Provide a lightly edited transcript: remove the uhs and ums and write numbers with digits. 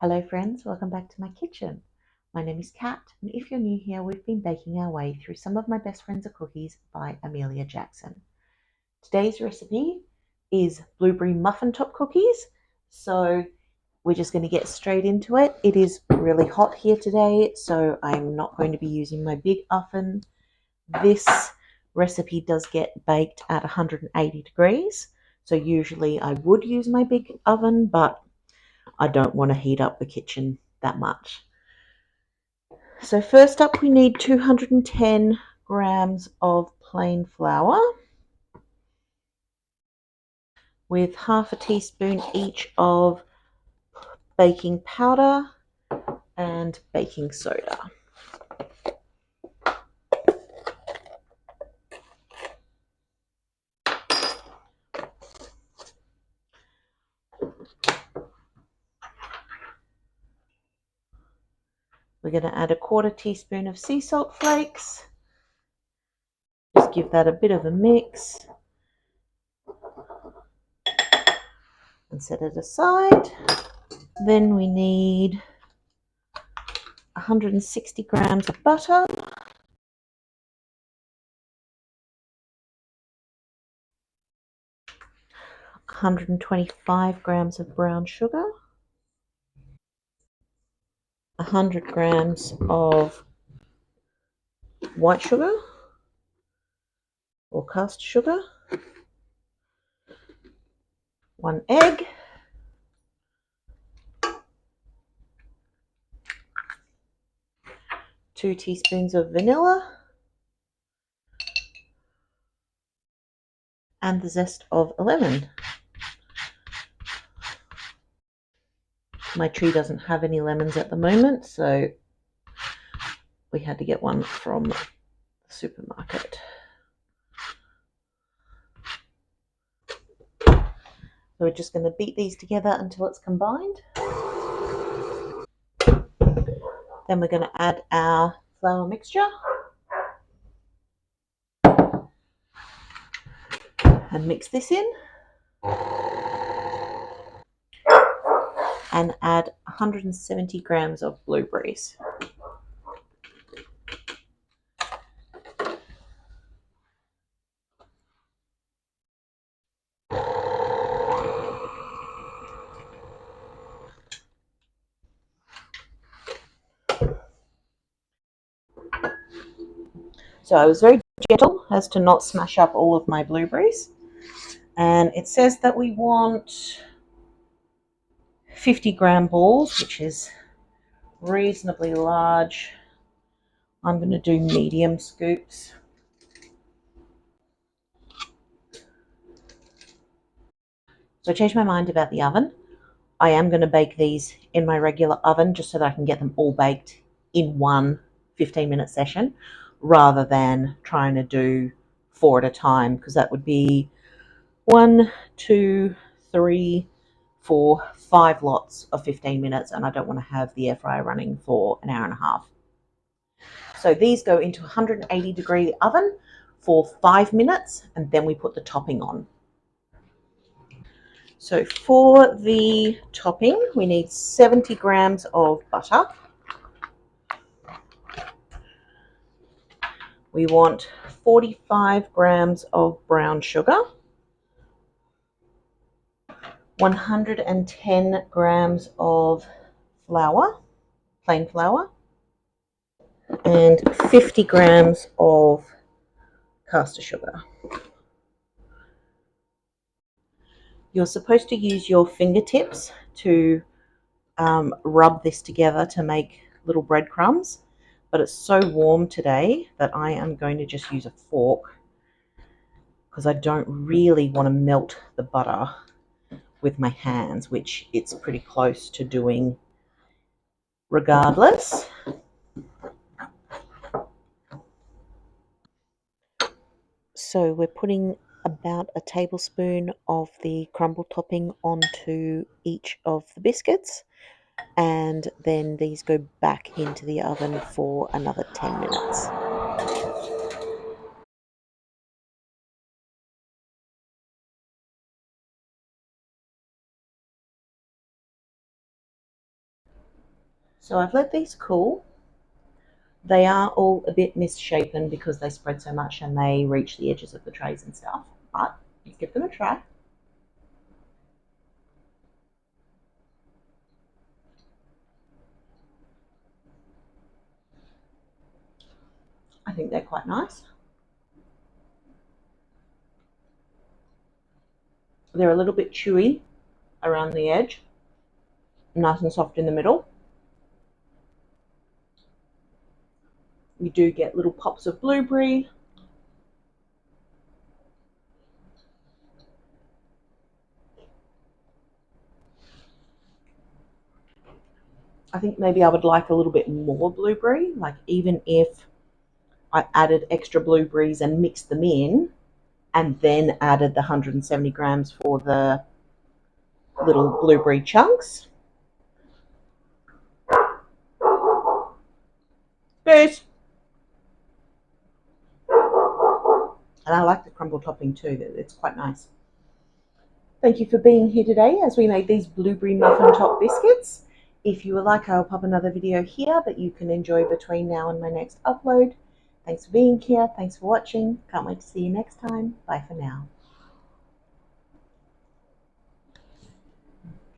Hello friends, welcome back to my kitchen. My name is Kat, and if you're new here, we've been baking our way through some of my best friends are cookies by Emelia Jackson. Today's recipe is blueberry muffin top cookies, so we're just going to get straight into it. It is really hot here today, so I'm not going to be using my big oven. This recipe does get baked at 180 degrees, so usually I would use my big oven, but I don't want to heat up the kitchen that much. So first up we need 210 grams of plain flour with half a teaspoon each of baking powder and baking soda. We're going to add a quarter teaspoon of sea salt flakes. Just give that a bit of a mix and set it aside. Then we need 160 grams of butter, 125 grams of brown sugar, 100 grams of white sugar or caster sugar, 1 egg, 2 teaspoons of vanilla, and the zest of a lemon. My tree doesn't have any lemons at the moment, so we had to get one from the supermarket. So we're just going to beat these together until it's combined. Then we're going to add our flour mixture and mix this in. And add 170 grams of blueberries. So I was very gentle as to not smash up all of my blueberries. And it says that we want 50-gram balls, which is reasonably large. I'm going to do medium scoops. So I changed my mind about the oven. I am going to bake these in my regular oven just so that I can get them all baked in one 15-minute session rather than trying to do 4 at a time, because that would be 1, 2, 3, 4, 5 lots of 15 minutes, and I don't want to have the air fryer running for an hour and a half. So these go into 180-degree oven for 5 minutes, and then we put the topping on. So for the topping, we need 70 grams of butter. We want 45 grams of brown sugar, 110 grams of flour, plain flour, and 50 grams of caster sugar. You're supposed to use your fingertips to rub this together to make little breadcrumbs, but it's so warm today that I am going to just use a fork because I don't really want to melt the butter with my hands, which it's pretty close to doing regardless. So we're putting about a tablespoon of the crumble topping onto each of the biscuits, and then these go back into the oven for another 10 minutes. So I've let these cool. They are all a bit misshapen because they spread so much and they reach the edges of the trays and stuff, but let's give them a try. I think they're quite nice. They're a little bit chewy around the edge, nice and soft in the middle. You do get little pops of blueberry. I think maybe I would like a little bit more blueberry, like even if I added extra blueberries and mixed them in and then added the 170 grams for the little blueberry chunks. Booze. And I like the crumble topping too, it's quite nice. Thank you for being here today as we made these blueberry muffin top biscuits. If you would like, I'll pop another video here that you can enjoy between now and my next upload. Thanks for being here. Thanks for watching. Can't wait to see you next time. Bye for now.